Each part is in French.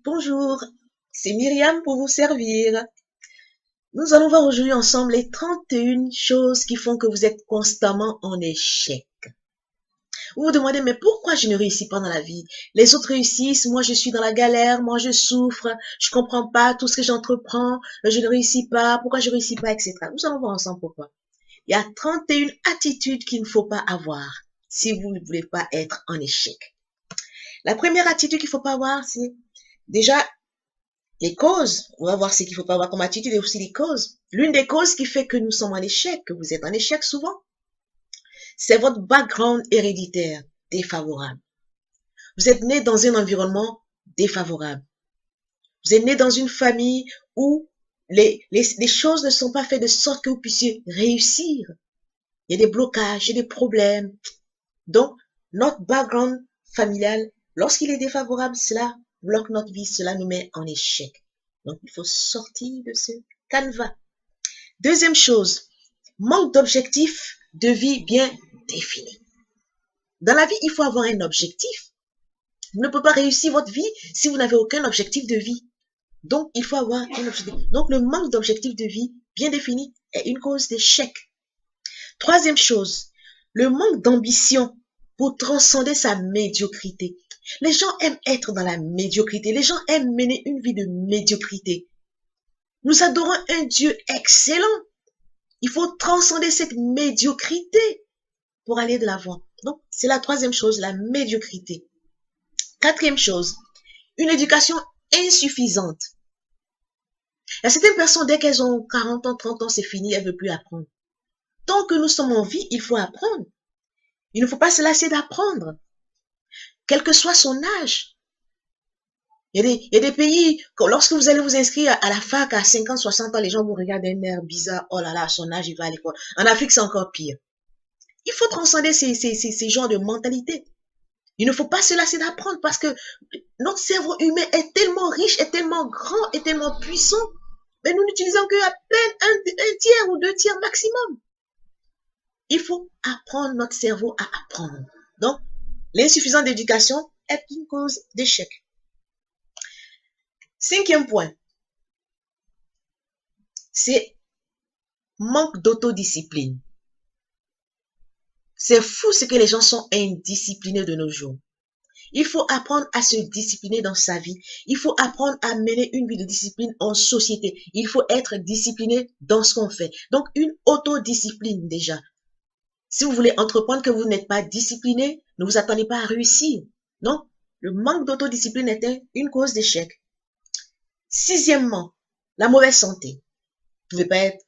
Bonjour, c'est Myriam pour vous servir. Nous allons voir aujourd'hui ensemble les 31 choses qui font que vous êtes constamment en échec. Vous vous demandez, mais pourquoi je ne réussis pas dans la vie? Les autres réussissent, moi je suis dans la galère, moi je souffre, je comprends pas tout ce que j'entreprends, je ne réussis pas, pourquoi je ne réussis pas, etc. Nous allons voir ensemble pourquoi. Il y a 31 attitudes qu'il ne faut pas avoir si vous ne voulez pas être en échec. La première attitude qu'il ne faut pas avoir, c'est déjà les causes. On va voir ce qu'il ne faut pas avoir comme attitude et aussi les causes. L'une des causes qui fait que nous sommes en échec, que vous êtes en échec souvent, c'est votre background héréditaire défavorable. Vous êtes né dans un environnement défavorable. Vous êtes né dans une famille où les choses ne sont pas faites de sorte que vous puissiez réussir. Il y a des blocages, il y a des problèmes. Donc, notre background familial, lorsqu'il est défavorable, cela bloque notre vie, cela nous met en échec. Donc, il faut sortir de ce canevas. Deuxième chose, manque d'objectif de vie bien défini. Dans la vie, il faut avoir un objectif. Vous ne pouvez pas réussir votre vie si vous n'avez aucun objectif de vie. Donc, il faut avoir un objectif. Donc, le manque d'objectif de vie bien défini est une cause d'échec. Troisième chose, le manque d'ambition pour transcender sa médiocrité. Les gens aiment être dans la médiocrité. Les gens aiment mener une vie de médiocrité. Nous adorons un Dieu excellent. Il faut transcender cette médiocrité pour aller de l'avant. Donc, c'est la troisième chose, la médiocrité. Quatrième chose, une éducation insuffisante. Il y a certaines personnes, dès qu'elles ont 40 ans, 30 ans, c'est fini, elles ne veulent plus apprendre. Tant que nous sommes en vie, il faut apprendre. Il ne faut pas se lasser d'apprendre, quel que soit son âge. Il y a des pays, lorsque vous allez vous inscrire à la fac à 50, 60 ans, les gens vous regardent d'un air bizarre. Oh là là, à son âge, il va à l'école. En Afrique, c'est encore pire. Il faut transcender ces genres de mentalité. Il ne faut pas se lasser d'apprendre parce que notre cerveau humain est tellement riche, est tellement grand, est tellement puissant, mais nous n'utilisons qu'à peine un tiers ou 2 tiers maximum. Il faut apprendre notre cerveau à apprendre. Donc, l'insuffisance d'éducation est une cause d'échec. Cinquième point, c'est manque d'autodiscipline. C'est fou ce que les gens sont indisciplinés de nos jours. Il faut apprendre à se discipliner dans sa vie. Il faut apprendre à mener une vie de discipline en société. Il faut être discipliné dans ce qu'on fait. Donc, une autodiscipline déjà. Si vous voulez entreprendre que vous n'êtes pas discipliné, ne vous attendez pas à réussir. Donc, le manque d'autodiscipline est une cause d'échec. Sixièmement, la mauvaise santé. Vous ne pouvez pas être,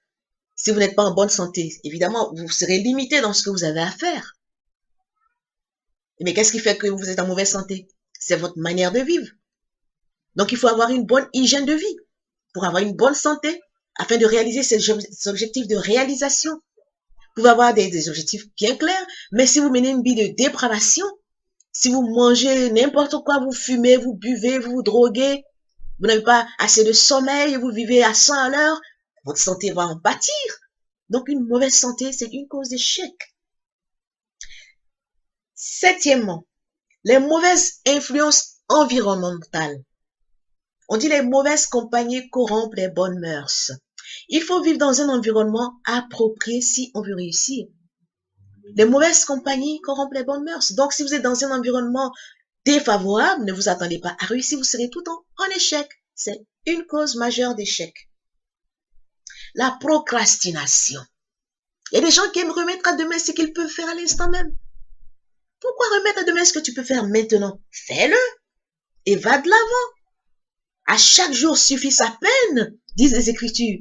si vous n'êtes pas en bonne santé, évidemment, vous serez limité dans ce que vous avez à faire. Mais qu'est-ce qui fait que vous êtes en mauvaise santé? C'est votre manière de vivre. Donc, il faut avoir une bonne hygiène de vie pour avoir une bonne santé afin de réaliser ces objectifs de réalisation. Vous pouvez avoir des objectifs bien clairs, mais si vous menez une vie de dépravation, si vous mangez n'importe quoi, vous fumez, vous buvez, vous vous droguez, vous n'avez pas assez de sommeil, vous vivez à 100 à l'heure, votre santé va en pâtir. Donc, une mauvaise santé, c'est une cause d'échec. Septièmement, les mauvaises influences environnementales. On dit les mauvaises compagnies corrompent les bonnes mœurs. Il faut vivre dans un environnement approprié si on veut réussir. Les mauvaises compagnies corrompent les bonnes mœurs. Donc, si vous êtes dans un environnement défavorable, ne vous attendez pas à réussir, vous serez tout le temps en échec. C'est une cause majeure d'échec. La procrastination. Il y a des gens qui aiment remettre à demain ce qu'ils peuvent faire à l'instant même. Pourquoi remettre à demain ce que tu peux faire maintenant? Fais-le et va de l'avant. À chaque jour suffit sa peine, disent les Écritures.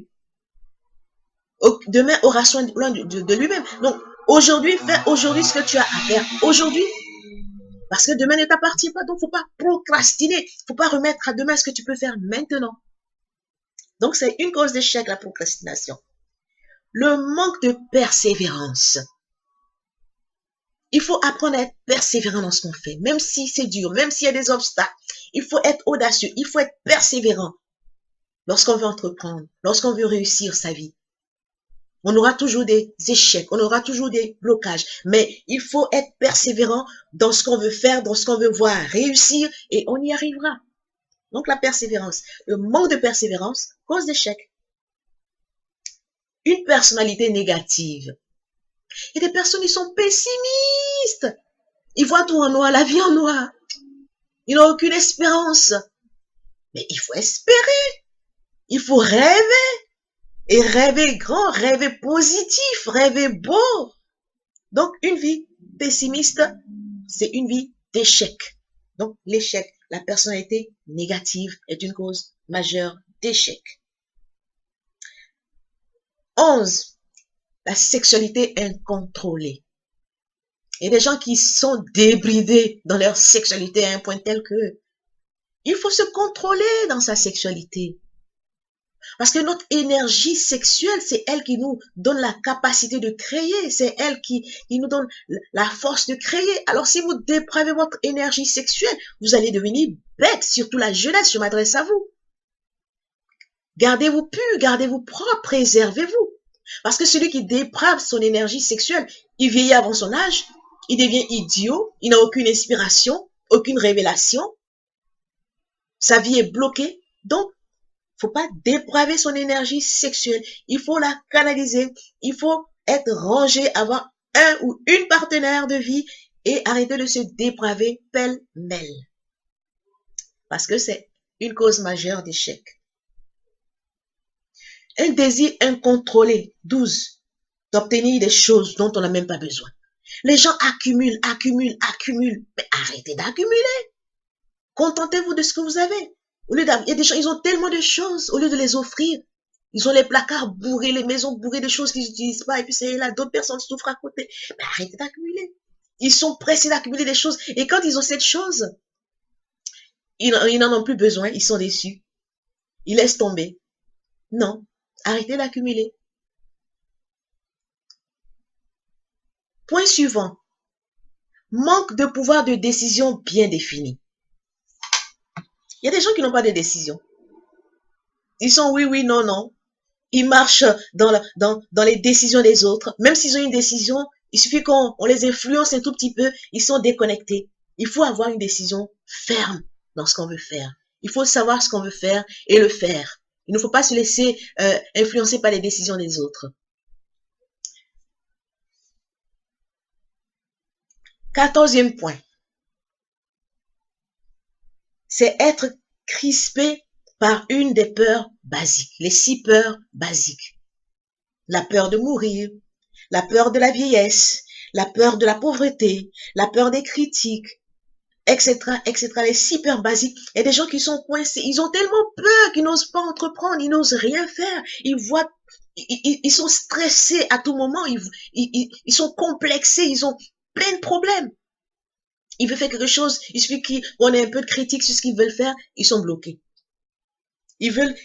Demain aura soin de lui-même. Donc, aujourd'hui, fais aujourd'hui ce que tu as à faire aujourd'hui. Parce que demain ne t'appartient pas. Donc, il ne faut pas procrastiner. Il ne faut pas remettre à demain ce que tu peux faire maintenant. Donc, c'est une cause d'échec, la procrastination. Le manque de persévérance. Il faut apprendre à être persévérant dans ce qu'on fait. Même si c'est dur, même s'il y a des obstacles. Il faut être audacieux. Il faut être persévérant. Lorsqu'on veut entreprendre, lorsqu'on veut réussir sa vie. On aura toujours des échecs, on aura toujours des blocages, mais il faut être persévérant dans ce qu'on veut faire, dans ce qu'on veut voir réussir, et on y arrivera. Donc la persévérance, le manque de persévérance cause d'échec. Une personnalité négative. Et des personnes, ils sont pessimistes. Ils voient tout en noir, la vie en noir. Ils n'ont aucune espérance. Mais il faut espérer. Il faut rêver. Et rêver grand, rêver positif, rêver beau. Donc, une vie pessimiste, c'est une vie d'échec. Donc, l'échec, la personnalité négative est une cause majeure d'échec. 11. La sexualité incontrôlée. Il y a des gens qui sont débridés dans leur sexualité à un point tel que il faut se contrôler dans sa sexualité. Parce que notre énergie sexuelle, c'est elle qui nous donne la capacité de créer. C'est elle qui nous donne la force de créer. Alors, si vous dépravez votre énergie sexuelle, vous allez devenir bête, surtout la jeunesse, je m'adresse à vous. Gardez-vous pur, gardez-vous propre, préservez-vous. Parce que celui qui déprave son énergie sexuelle, il vieillit avant son âge, il devient idiot, il n'a aucune inspiration, aucune révélation. Sa vie est bloquée. Donc, faut pas dépraver son énergie sexuelle. Il faut la canaliser. Il faut être rangé, avoir un ou une partenaire de vie et arrêter de se dépraver pêle-mêle. Parce que c'est une cause majeure d'échec. Un désir incontrôlé. 12. D'obtenir des choses dont on n'a même pas besoin. Les gens accumulent. Mais arrêtez d'accumuler. Contentez-vous de ce que vous avez. Il y a des gens, ils ont tellement de choses, au lieu de les offrir, ils ont les placards bourrés, les maisons bourrées de choses qu'ils n'utilisent pas, et puis c'est là, d'autres personnes souffrent à côté. Mais arrêtez d'accumuler. Ils sont pressés d'accumuler des choses, et quand ils ont cette chose, ils n'en ont plus besoin, ils sont déçus. Ils laissent tomber. Non, arrêtez d'accumuler. Point suivant. Manque de pouvoir de décision bien défini. Il y a des gens qui n'ont pas de décision. Ils sont oui, non, non. Ils marchent dans les décisions des autres. Même s'ils ont une décision, il suffit qu'on les influence un tout petit peu, ils sont déconnectés. Il faut avoir une décision ferme dans ce qu'on veut faire. Il faut savoir ce qu'on veut faire et le faire. Il ne faut pas se laisser influencer par les décisions des autres. 14e point. C'est être crispé par une des peurs basiques, les 6 peurs basiques. La peur de mourir, la peur de la vieillesse, la peur de la pauvreté, la peur des critiques, etc., etc. Les 6 peurs basiques. Il y a des gens qui sont coincés, ils ont tellement peur qu'ils n'osent pas entreprendre, ils n'osent rien faire. Ils sont stressés à tout moment, ils sont complexés, ils ont plein de problèmes. Ils veulent faire quelque chose, il suffit qu'on ait un peu de critique sur ce qu'ils veulent faire, ils sont bloqués. Ils veulent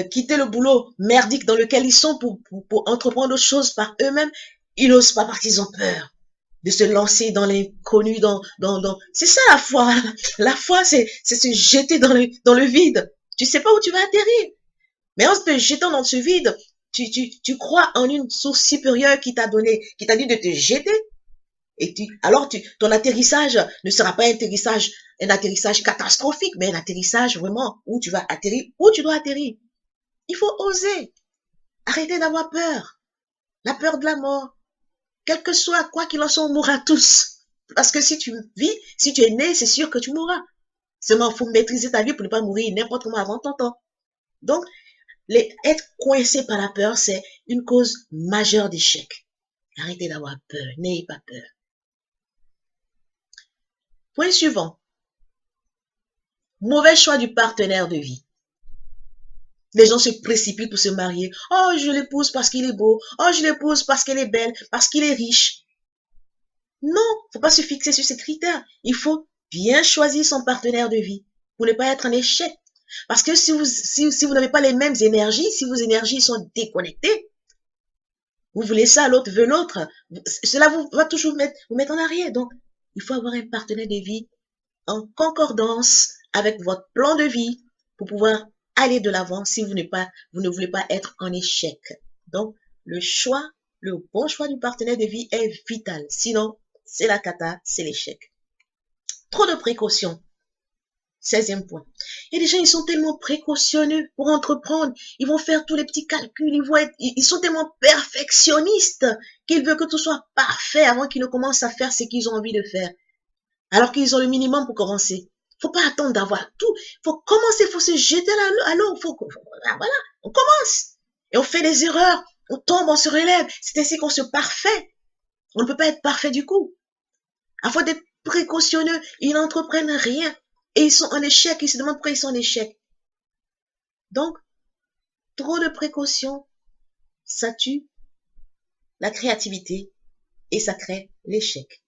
quitter le boulot merdique dans lequel ils sont pour entreprendre autre chose par eux-mêmes. Ils n'osent pas parce qu'ils ont peur de se lancer dans l'inconnu, c'est ça la foi. La foi, c'est se jeter dans le vide. Tu sais pas où tu vas atterrir. Mais en te jetant dans ce vide, tu crois en une source supérieure qui t'a dit de te jeter. Et ton atterrissage ne sera pas un atterrissage catastrophique, mais un atterrissage vraiment où tu vas atterrir, où tu dois atterrir. Il faut oser. Arrêtez d'avoir peur. La peur de la mort. Quel que soit, quoi qu'il en soit, on mourra tous. Parce que si tu vis, si tu es né, c'est sûr que tu mourras. Seulement, il faut maîtriser ta vie pour ne pas mourir n'importe comment avant ton temps. Donc, être coincé par la peur, c'est une cause majeure d'échec. Arrêtez d'avoir peur. N'ayez pas peur. Point suivant. Mauvais choix du partenaire de vie. Les gens se précipitent pour se marier. Oh, je l'épouse parce qu'il est beau. Oh, je l'épouse parce qu'elle est belle, parce qu'il est riche. Non, faut pas se fixer sur ces critères. Il faut bien choisir son partenaire de vie pour ne pas être en échec. Parce que si vous n'avez pas les mêmes énergies, si vos énergies sont déconnectées, vous voulez ça, l'autre veut l'autre, cela va toujours vous mettre en arrière. Donc, il faut avoir un partenaire de vie en concordance avec votre plan de vie pour pouvoir aller de l'avant si vous ne voulez pas être en échec. Donc, le bon choix du partenaire de vie est vital. Sinon, c'est la cata, c'est l'échec. Trop de précautions. 16e point. Et les gens, ils sont tellement précautionneux pour entreprendre. Ils vont faire tous les petits calculs. Ils sont tellement perfectionnistes qu'ils veulent que tout soit parfait avant qu'ils ne commencent à faire ce qu'ils ont envie de faire. Alors qu'ils ont le minimum pour commencer. Faut pas attendre d'avoir tout. Faut commencer, faut se jeter à l'eau. Voilà, on commence. Et on fait des erreurs. On tombe, on se relève. C'est ainsi qu'on se parfait. On ne peut pas être parfait du coup. À force d'être précautionneux, ils n'entreprennent rien. Et ils sont en échec. Ils se demandent pourquoi ils sont en échec. Donc, trop de précautions, ça tue la créativité et ça crée l'échec.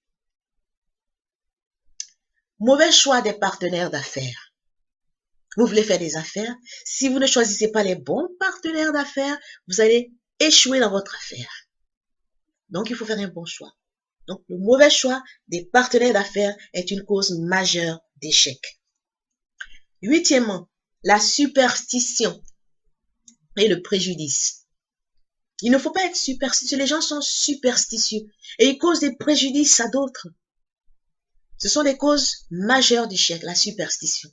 Mauvais choix des partenaires d'affaires. Vous voulez faire des affaires. Si vous ne choisissez pas les bons partenaires d'affaires, vous allez échouer dans votre affaire. Donc, il faut faire un bon choix. Donc, le mauvais choix des partenaires d'affaires est une cause majeure d'échec. Huitièmement, la superstition et le préjudice. Il ne faut pas être superstitieux. Les gens sont superstitieux et ils causent des préjudices à d'autres. Ce sont des causes majeures d'échec, la superstition.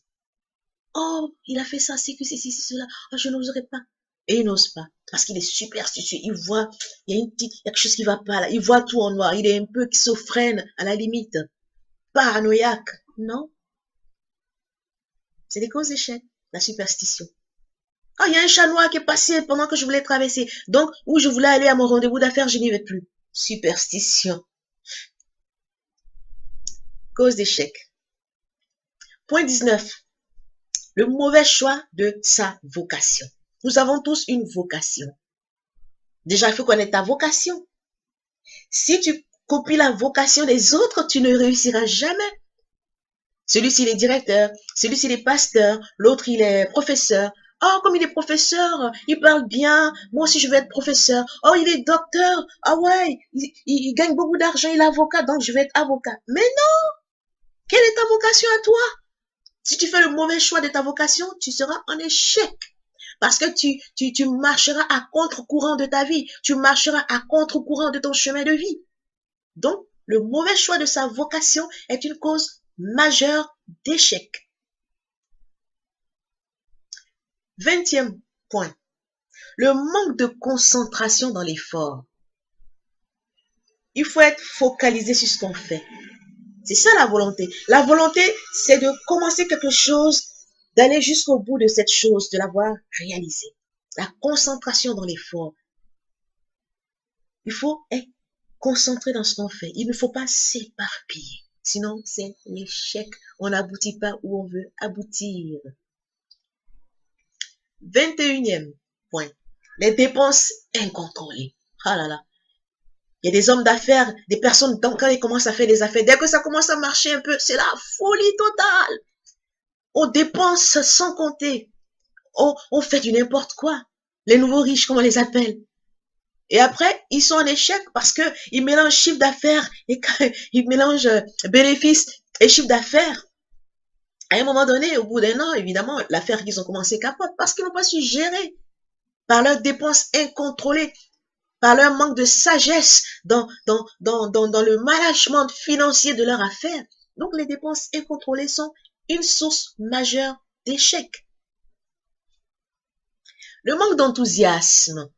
Oh, il a fait ça, c'est que c'est cela. Oh, je n'oserais pas. Et il n'ose pas parce qu'il est superstitieux. Il voit, il y a quelque chose qui va pas là. Il voit tout en noir. Il est un peu schizophrène à la limite. Paranoïaque. Non. C'est des causes d'échec, la superstition. Oh, il y a un chat noir qui est passé pendant que je voulais traverser. Donc, où je voulais aller à mon rendez-vous d'affaires, je n'y vais plus. Superstition. Cause d'échec. Point 19. Le mauvais choix de sa vocation. Nous avons tous une vocation. Déjà, il faut connaître ta vocation. Si tu copies la vocation des autres, tu ne réussiras jamais. Celui-ci, il est directeur. Celui-ci, il est pasteur. L'autre, il est professeur. Oh, comme il est professeur, il parle bien. Moi aussi, je vais être professeur. Oh, il est docteur. Ah ouais, il gagne beaucoup d'argent. Il est avocat, donc je vais être avocat. Mais non! Quelle est ta vocation à toi? Si tu fais le mauvais choix de ta vocation, tu seras en échec. Parce que tu marcheras à contre-courant de ta vie. Tu marcheras à contre-courant de ton chemin de vie. Donc, le mauvais choix de sa vocation est une cause majeure d'échec. 20e point. Le manque de concentration dans l'effort. Il faut être focalisé sur ce qu'on fait. C'est ça la volonté. La volonté, c'est de commencer quelque chose, d'aller jusqu'au bout de cette chose, de l'avoir réalisée. La concentration dans l'effort. Il faut être concentré dans ce qu'on fait. Il ne faut pas s'éparpiller. Sinon, c'est l'échec. On n'aboutit pas où on veut aboutir. 21e point. Les dépenses incontrôlées. Ah là là. Il y a des hommes d'affaires, des personnes, quand ils commencent à faire des affaires, dès que ça commence à marcher un peu, c'est la folie totale. On dépense sans compter. On fait du n'importe quoi. Les nouveaux riches, comme on les appelle. Et après, ils sont en échec parce qu'ils mélangent chiffre d'affaires et ils mélangent bénéfices et chiffre d'affaires. À un moment donné, au bout d'un an, évidemment, l'affaire qu'ils ont commencé capote parce qu'ils n'ont pas su gérer par leurs dépenses incontrôlées, par leur manque de sagesse dans le management financier de leur affaire. Donc, les dépenses incontrôlées sont une source majeure d'échec. Le manque d'enthousiasme.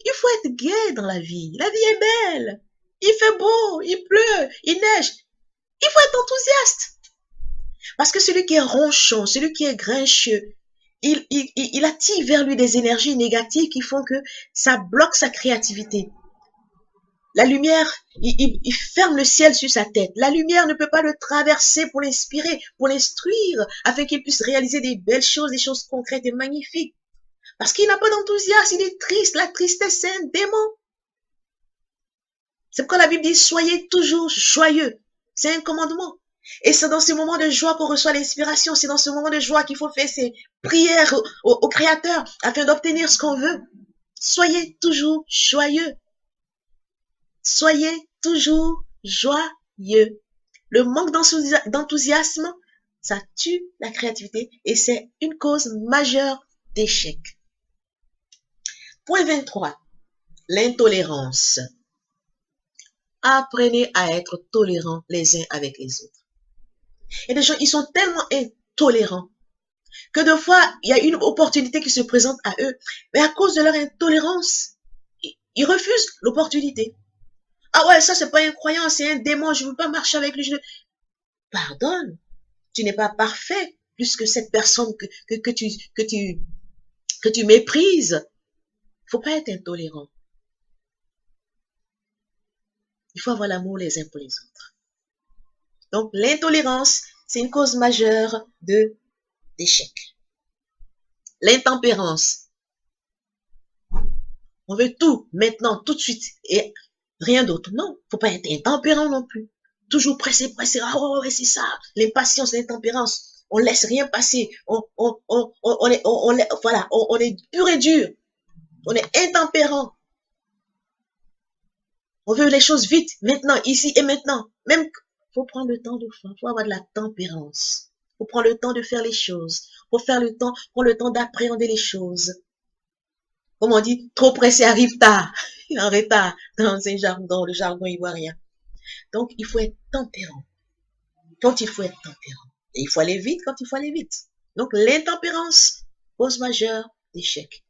Il faut être gai dans la vie. La vie est belle. Il fait beau, il pleut, il neige. Il faut être enthousiaste. Parce que celui qui est ronchon, celui qui est grincheux, il attire vers lui des énergies négatives qui font que ça bloque sa créativité. La lumière, il ferme le ciel sur sa tête. La lumière ne peut pas le traverser pour l'inspirer, pour l'instruire, afin qu'il puisse réaliser des belles choses, des choses concrètes et magnifiques. Parce qu'il n'a pas d'enthousiasme, il est triste. La tristesse, c'est un démon. C'est pourquoi la Bible dit, soyez toujours joyeux. C'est un commandement. Et c'est dans ce moment de joie qu'on reçoit l'inspiration. C'est dans ce moment de joie qu'il faut faire ses prières au Créateur afin d'obtenir ce qu'on veut. Soyez toujours joyeux. Soyez toujours joyeux. Le manque d'enthousiasme, ça tue la créativité et c'est une cause majeure d'échec. Point 23. L'intolérance. Apprenez à être tolérants les uns avec les autres. Et des gens, ils sont tellement intolérants que des fois, il y a une opportunité qui se présente à eux, mais à cause de leur intolérance, ils refusent l'opportunité. Ah ouais, ça c'est pas un croyant, c'est un démon, je ne veux pas marcher avec lui. Pardonne, tu n'es pas parfait plus que cette personne que tu méprises. Il faut pas être intolérant. Il faut avoir l'amour les uns pour les autres. Donc l'intolérance, c'est une cause majeure d'échec. L'intempérance. On veut tout maintenant, tout de suite, et rien d'autre. Non, faut pas être intempérant non plus. Toujours pressé, pressé. Ah ouais, c'est ça. L'impatience, l'intempérance. On laisse rien passer. Voilà, on est pur et dur. On est intempérant. On veut les choses vite, maintenant, ici et maintenant. Même, faut prendre le temps de faire. Faut avoir de la tempérance. Faut prendre le temps de faire les choses. Faut faire le temps, prendre le temps d'appréhender les choses. Comme on dit, trop pressé arrive tard. En retard dans un jargon, le jargon ivoirien. Donc, il faut être tempérant. Quand il faut être tempérant. Et il faut aller vite quand il faut aller vite. Donc, l'intempérance, cause majeure d'échec.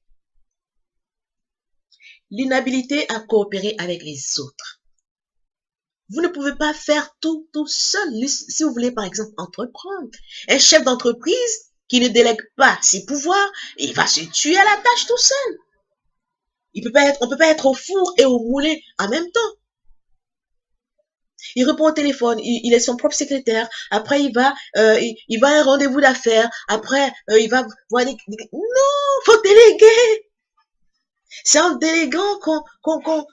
L'inhabilité à coopérer avec les autres. Vous ne pouvez pas faire tout seul. Si vous voulez, par exemple, entreprendre. Un chef d'entreprise qui ne délègue pas ses pouvoirs, il va se tuer à la tâche tout seul. On peut pas être au four et au moulin en même temps. Il répond au téléphone, il est son propre secrétaire. Après, il va à un rendez-vous d'affaires. Après, il va voir des... Non, faut déléguer. C'est en déléguant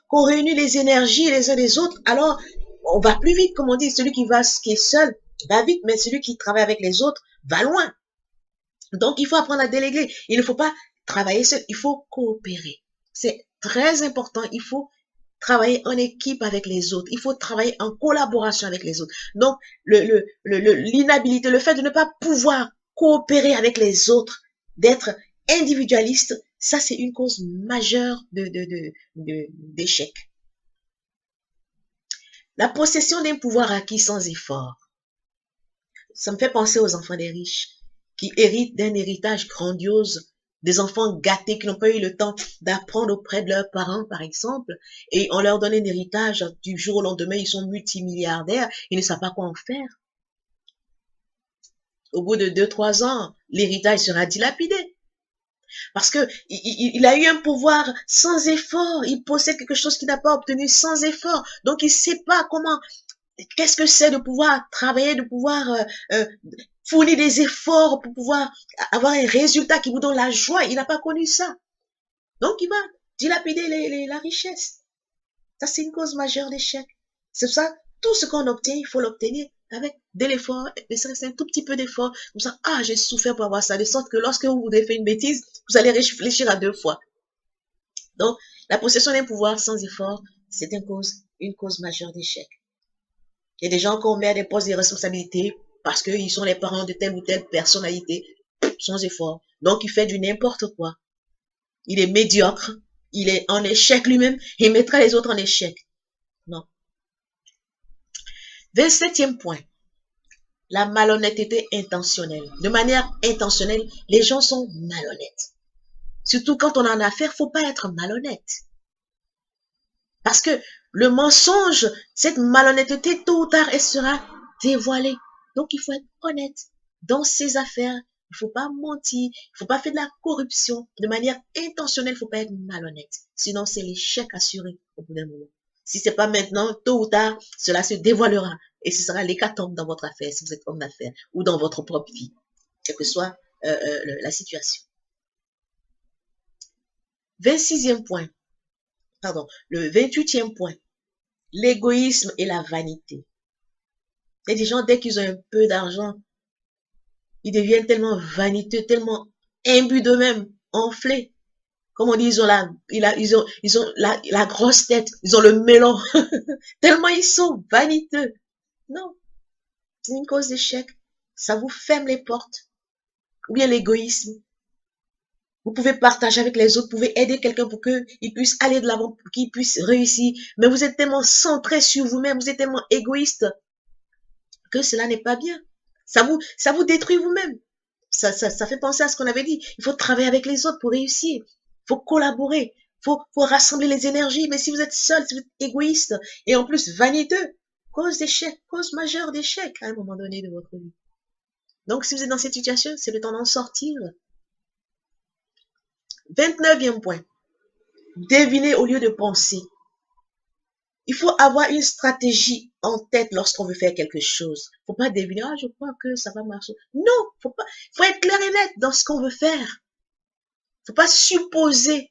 qu'on réunit les énergies les uns des autres. Alors, on va plus vite, comme on dit. Celui qui est seul, va vite, mais celui qui travaille avec les autres va loin. Donc, il faut apprendre à déléguer. Il ne faut pas travailler seul, il faut coopérer. C'est très important. Il faut travailler en équipe avec les autres. Il faut travailler en collaboration avec les autres. Donc, l'inhabilité, le fait de ne pas pouvoir coopérer avec les autres, d'être individualiste, ça, c'est une cause majeure d'échec. La possession d'un pouvoir acquis sans effort. Ça me fait penser aux enfants des riches qui héritent d'un héritage grandiose, des enfants gâtés qui n'ont pas eu le temps d'apprendre auprès de leurs parents, par exemple, et on leur donne un héritage du jour au lendemain, ils sont multimilliardaires, ils ne savent pas quoi en faire. Au bout de 2-3 ans, l'héritage sera dilapidé. Parce que il a eu un pouvoir sans effort, il possède quelque chose qu'il n'a pas obtenu sans effort, donc il ne sait pas comment, qu'est-ce que c'est de pouvoir travailler, de pouvoir fournir des efforts pour pouvoir avoir un résultat qui vous donne la joie. Il n'a pas connu ça. Donc, il va dilapider la richesse. Ça, c'est une cause majeure d'échec. C'est pour ça, tout ce qu'on obtient, il faut l'obtenir avec de l'effort, c'est un tout petit peu d'effort. Comme ça, ah, j'ai souffert pour avoir ça. De sorte que lorsque vous avez fait une bêtise, vous allez réfléchir à 2 fois. Donc, la possession d'un pouvoir sans effort, c'est une cause majeure d'échec. Il y a des gens qu'on met à des postes de responsabilité parce qu'ils sont les parents de telle ou telle personnalité sans effort. Donc, il fait du n'importe quoi. Il est médiocre. Il est en échec lui-même et il mettra les autres en échec. Non. 27e point. La malhonnêteté intentionnelle. De manière intentionnelle, les gens sont malhonnêtes. Surtout quand on a en affaire, faut pas être malhonnête. Parce que le mensonge, cette malhonnêteté, tôt ou tard, elle sera dévoilée. Donc, il faut être honnête dans ses affaires. Il faut pas mentir. Il faut pas faire de la corruption. De manière intentionnelle, il faut pas être malhonnête. Sinon, c'est l'échec assuré au bout d'un moment. Si c'est pas maintenant, tôt ou tard, cela se dévoilera. Et ce sera l'hécatombe dans votre affaire, si vous êtes homme d'affaires, ou dans votre propre vie, quelle que soit la situation. 26e point. Pardon, le 28e point. L'égoïsme et la vanité. Il y a des gens, dès qu'ils ont un peu d'argent, ils deviennent tellement vaniteux, tellement imbus d'eux-mêmes, enflés. Comme on dit, ils ont la grosse tête, ils ont le melon. Tellement ils sont vaniteux. Non, c'est une cause d'échec. Ça vous ferme les portes. Ou bien l'égoïsme. Vous pouvez partager avec les autres, vous pouvez aider quelqu'un pour qu'il puisse aller de l'avant, pour qu'il puisse réussir. Mais vous êtes tellement centré sur vous-même, vous êtes tellement égoïste que cela n'est pas bien. Ça vous détruit vous-même. Ça fait penser à ce qu'on avait dit. Il faut travailler avec les autres pour réussir. Il faut collaborer. Faut rassembler les énergies. Mais si vous êtes seul, si vous êtes égoïste et en plus vaniteux, cause majeure d'échec à un moment donné de votre vie. Donc, si vous êtes dans cette situation, c'est le temps d'en sortir. 29e point. Deviner au lieu de penser. Il faut avoir une stratégie en tête lorsqu'on veut faire quelque chose. Faut pas deviner, ah, je crois que ça va marcher. Non, faut être clair et net dans ce qu'on veut faire. Faut pas supposer.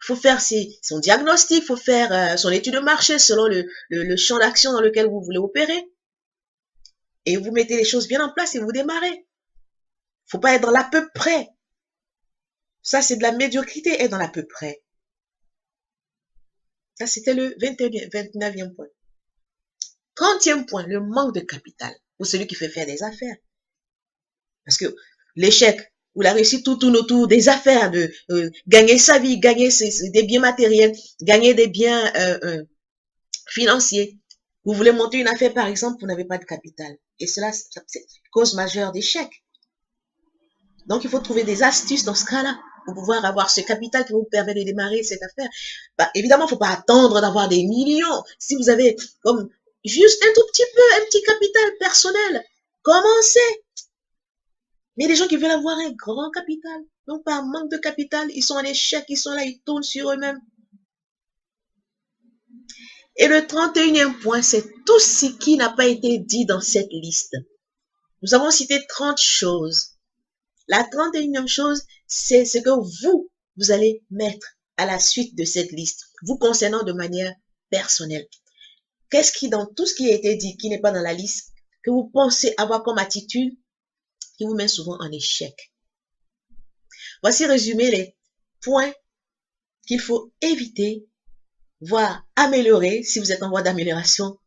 Faut faire son diagnostic, faut faire son étude de marché selon le champ d'action dans lequel vous voulez opérer. Et vous mettez les choses bien en place et vous démarrez. Faut pas être dans l'à peu près. Ça, c'est de la médiocrité, être dans l'à peu près. Ça, c'était le 29e point. 30e point, le manque de capital pour celui qui fait faire des affaires. Parce que l'échec ou la réussite tout tourne autour des affaires, de gagner sa vie, gagner des biens matériels, gagner des biens financiers. Vous voulez monter une affaire, par exemple, vous n'avez pas de capital. Et cela, c'est cause majeure d'échec. Donc, il faut trouver des astuces dans ce cas-là pour pouvoir avoir ce capital qui vous permet de démarrer cette affaire. Bah, évidemment, il ne faut pas attendre d'avoir des millions. Si vous avez comme juste un tout petit peu, un petit capital personnel, commencez. Mais les gens qui veulent avoir un grand capital, donc par manque de capital, ils sont en échec, ils sont là, ils tournent sur eux-mêmes. Et le 31e point, c'est tout ce qui n'a pas été dit dans cette liste. Nous avons cité 30 choses. La 31e chose, c'est ce que vous allez mettre à la suite de cette liste, vous concernant de manière personnelle. Qu'est-ce qui, dans tout ce qui a été dit, qui n'est pas dans la liste, que vous pensez avoir comme attitude, qui vous met souvent en échec? Voici résumé les points qu'il faut éviter, voire améliorer, si vous êtes en voie d'amélioration,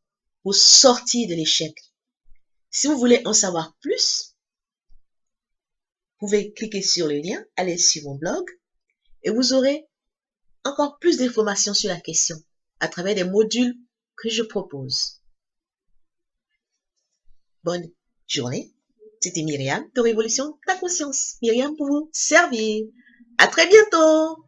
pour sortir de l'échec. Si vous voulez en savoir plus, vous pouvez cliquer sur le lien, aller sur mon blog, et vous aurez encore plus d'informations sur la question à travers des modules que je propose. Bonne journée. C'était Myriam de Révolution ta conscience. Myriam pour vous servir. À très bientôt.